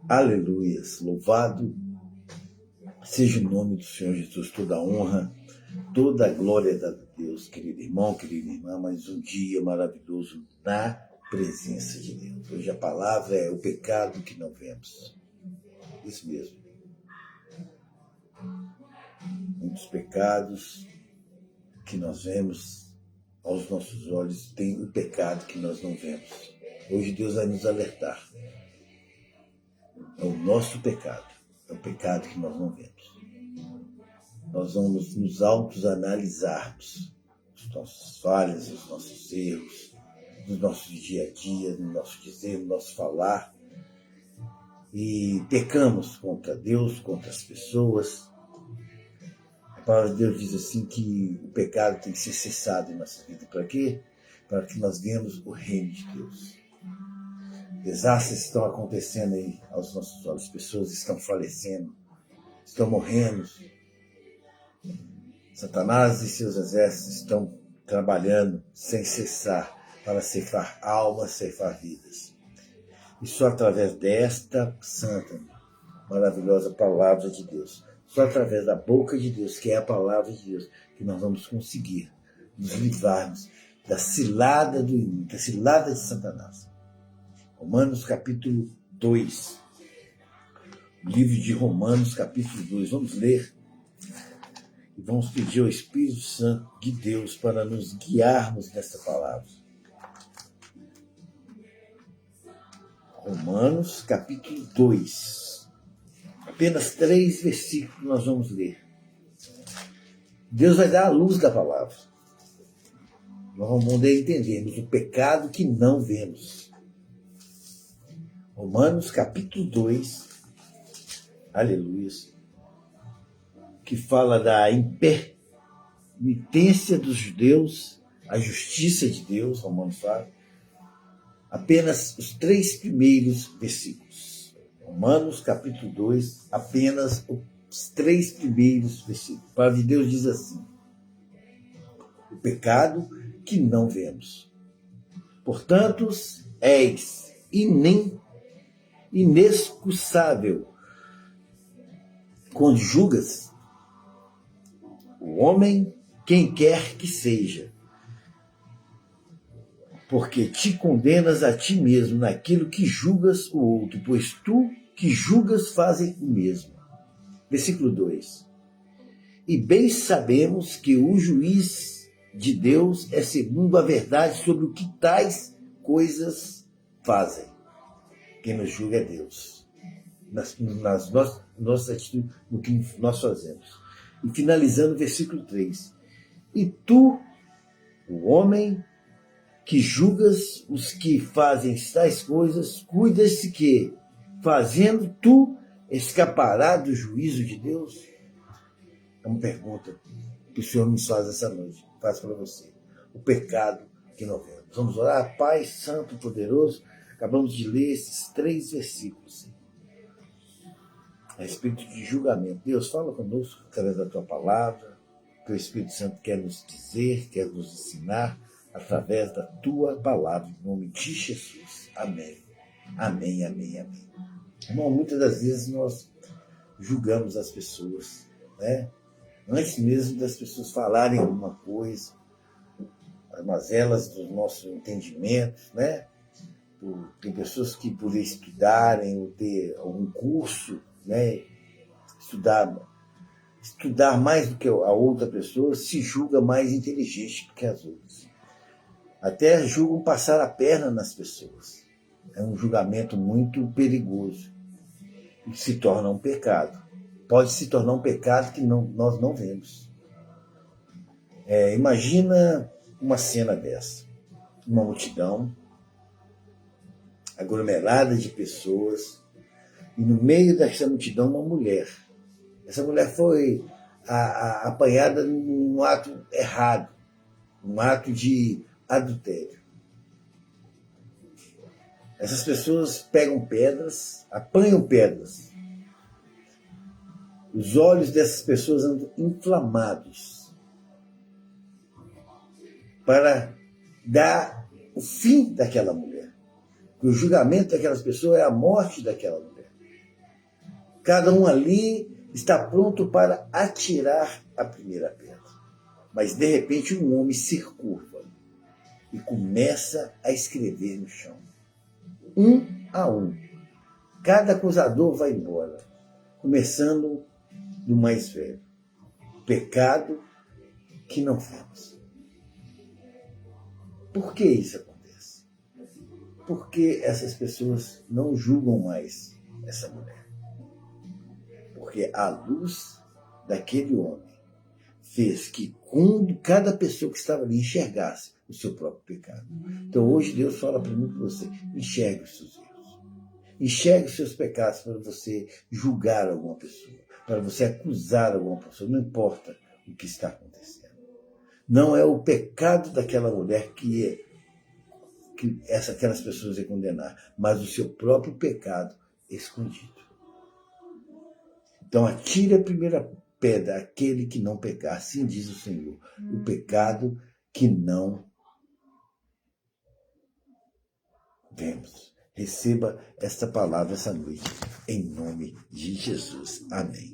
Aleluias, louvado seja o nome do Senhor Jesus, toda a honra, toda a glória da Deus, querido irmão, querida irmã, mais um dia maravilhoso na presença de Deus. Hoje a palavra é o pecado que não vemos. Isso mesmo. Muitos pecados que nós vemos aos nossos olhos, tem o pecado que nós não vemos. Hoje Deus vai nos alertar. É o nosso pecado, é o pecado que nós não vemos. Nós vamos nos autoanalisarmos, as nossas falhas, os nossos erros, no nosso dia a dia, no nosso dizer, no nosso falar. E pecamos contra Deus, contra as pessoas. A palavra de Deus diz assim que o pecado tem que ser cessado em nossa vida. Para quê? Para que nós venhamos o reino de Deus. Desastres estão acontecendo aí aos nossos olhos. Pessoas estão falecendo, estão morrendo. Satanás e seus exércitos estão trabalhando sem cessar para ceifar almas, ceifar vidas. E só através desta santa, maravilhosa palavra de Deus, só através da boca de Deus, que é a palavra de Deus, que nós vamos conseguir nos livrarmos da cilada do inimigo, da cilada de Satanás. Romanos capítulo 2. Livro de Romanos capítulo 2. Vamos ler e vamos pedir ao Espírito Santo de Deus para nos guiarmos nessa palavra. Romanos capítulo 2. Apenas 3 versículos nós vamos ler. Deus vai dar a luz da palavra. Nós vamos poder entendermos o pecado que não vemos. Romanos capítulo 2, aleluia, que fala da impenitência dos judeus, a justiça de Deus, Romanos fala, apenas os 3 primeiros versículos. Romanos capítulo 2, apenas os 3 primeiros versículos. A palavra de Deus diz assim: o pecado que não vemos. Portanto, és inexcusável quando julgas o homem, quem quer que seja, porque te condenas a ti mesmo naquilo que julgas o outro, pois tu que julgas fazem o mesmo. Versículo 2. E bem sabemos que o juiz de Deus é segundo a verdade sobre o que tais coisas fazem. Quem nos julga é Deus, nas nossas atitudes, no que nós fazemos. E finalizando o versículo 3. E tu, o homem, que julgas os que fazem tais coisas, cuida-se que, fazendo tu, escapará do juízo de Deus? É uma pergunta que o Senhor nos faz essa noite, faz para você. O pecado que não vemos. Vamos orar? Pai Santo, Poderoso, acabamos de ler esses 3 versículos a respeito de julgamento. Deus, fala conosco através da tua palavra, que o Espírito Santo quer nos dizer, quer nos ensinar através da tua palavra, em nome de Jesus. Amém. Amém, amém, amém. Irmão, muitas das vezes nós julgamos as pessoas, né? Antes mesmo das pessoas falarem alguma coisa, as mazelas do nosso entendimento, né? Tem pessoas que, por estudarem ou ter algum curso, né, estudar mais do que a outra pessoa, se julga mais inteligente do que as outras. Até julgam passar a perna nas pessoas. É um julgamento muito perigoso e se torna um pecado. Pode se tornar um pecado que nós não vemos. Imagina uma cena dessa. Uma multidão aglomerada de pessoas, e no meio dessa multidão uma mulher. Essa mulher foi apanhada num ato errado, um ato de adultério. Essas pessoas pegam pedras, apanham pedras. Os olhos dessas pessoas andam inflamados para dar o fim daquela mulher. O julgamento daquelas pessoas é a morte daquela mulher. Cada um ali está pronto para atirar a primeira pedra. Mas, de repente, um homem se curva e começa a escrever no chão. Um a um. Cada acusador vai embora, começando do mais velho. Pecado que não vemos. Por que isso acontece? Porque essas pessoas não julgam mais essa mulher. Porque a luz daquele homem fez que cada pessoa que estava ali enxergasse o seu próprio pecado. Então hoje Deus fala para mim e para você, enxergue os seus erros. Enxergue os seus pecados para você julgar alguma pessoa, para você acusar alguma pessoa, não importa o que está acontecendo. Não é o pecado daquela mulher que aquelas pessoas iam condenar, mas o seu próprio pecado escondido. Então atire a primeira pedra aquele que não pecar, assim diz o Senhor, o pecado que não vemos. Receba esta palavra essa noite, em nome de Jesus. Amém.